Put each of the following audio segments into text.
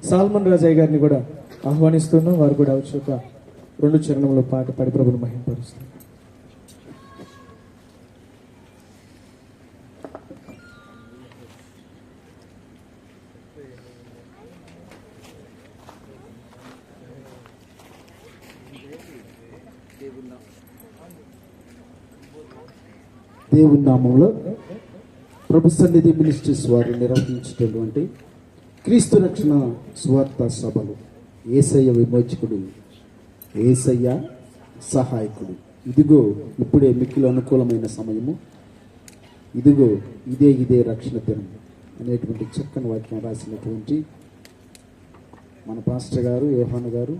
Salmon Rajaiah గారిని కూడా ఆహ్వానిస్తున్నాం. వారు కూడా వచ్చి ఒక 2 చరణంలో పాట పాడి ప్రభుని మహిమపరుస్తారు. దేవుని నామంలో ప్రభు సన్నిధి మినిస్ట్రీస్ వారు నిర్వహించేటటువంటి క్రీస్తు రక్షణ సువార్త సభలు యేసయ్య విమోచకుడు, యేసయ్య సహాయకుడు, ఇదిగో ఇప్పుడే మిక్కిలి అనుకూలమైన సమయము, ఇదిగో ఇదే రక్షణ దినం అనేటువంటి చక్కని వాక్యం రాసినటువంటి మన పాస్టర్ గారు యోహాను గారు,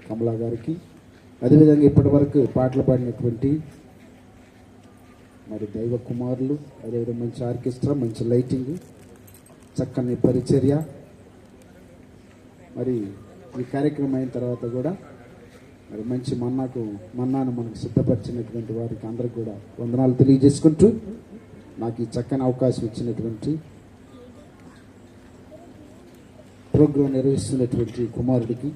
కమలా గారికి, అదేవిధంగా ఇప్పటి వరకు పాటలు పాడినటువంటి మరి దైవ కుమారులు, అదేవిధంగా మంచి ఆర్కెస్ట్రా, మంచి లైటింగ్, చక్కని పరిచర్య, మరి ఈ కార్యక్రమం అయిన తర్వాత కూడా మరి మంచి మన్నాను మనకు సిద్ధపరిచినటువంటి వారికి అందరికి కూడా వందనాలు తెలియజేసుకుంటూ, నాకు ఈ చక్కని అవకాశం ఇచ్చినటువంటి ప్రోగ్రాం నిర్వహిస్తున్నటువంటి కుమారుడికి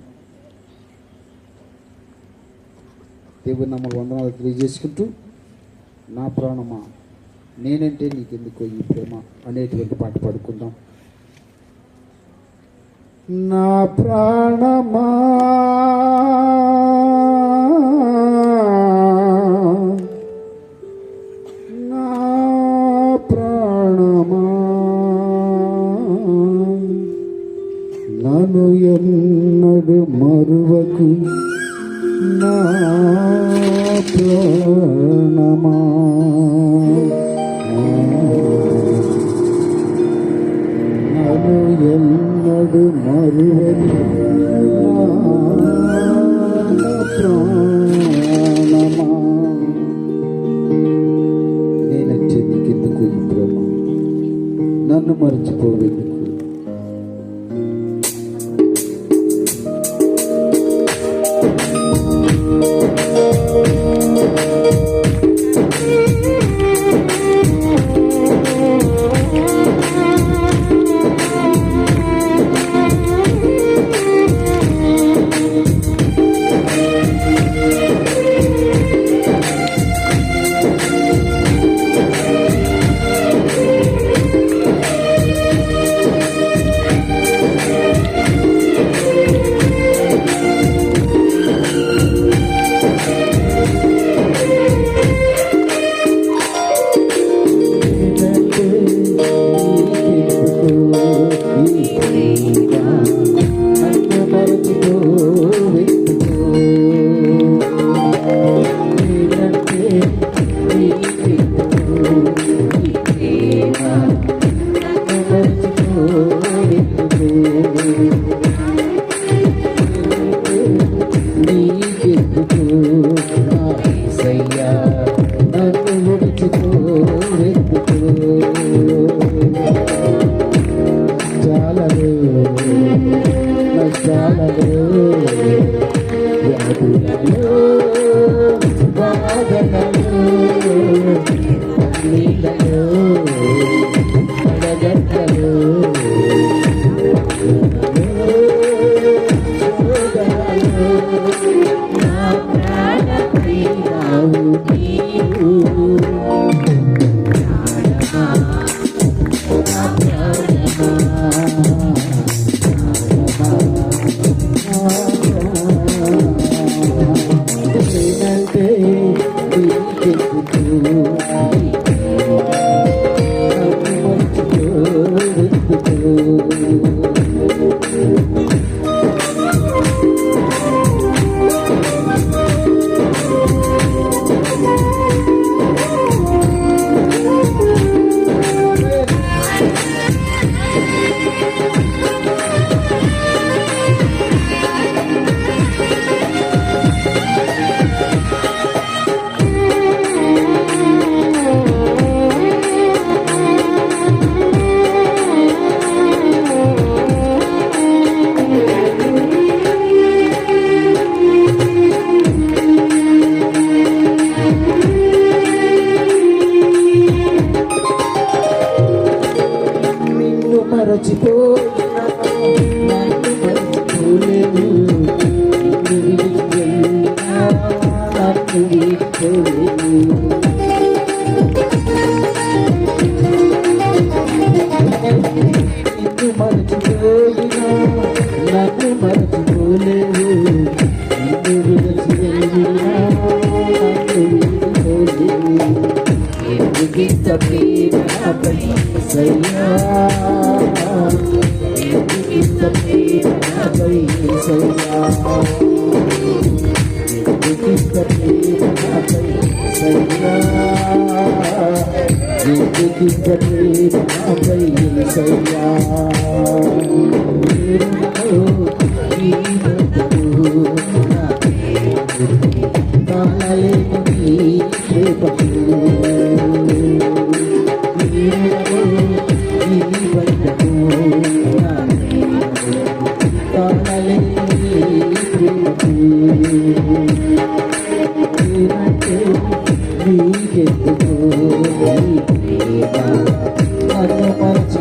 దేవుని నామములో వందనాలు తెలియజేసుకుంటూ, నా ప్రాణమా నేనంటే నీకెందుకో ఈ ప్రేమ అనేటువంటి పాట పాడుకుందాం. నా ప్రాణమా నా ప్రాణమా నన్ను ఎన్నడు మరువకు నా ప్రాణమా నన్ను ఎన్నడు మరువకు నా ప్రాణమా నేనంటే నీకెందుకు ఈ ప్రేమ, నన్ను మర్చిపోవెందుకు. మరచిపోయినా నన్ను మరచిపోలేవు, నిన్ను విడిచి వెళ్ళినా నన్ను విడిచిపోలేవు. ఎందుకింత ప్రేమ నాపై యేసయ్యా, ఎందుకింత ప్రేమ నాపై యేసయ్యా, ఎందుకింత ప్రేమ నాపై యేసయ్యా, ఎందుకింత ప్రేమ నాపై యేసయ్యా. నీ వద్దకు తాళలేని నీ కృపకు, నీ వద్దకు తాళలేని నీ కృపకు, నీకెందుకు నన్ను మరచి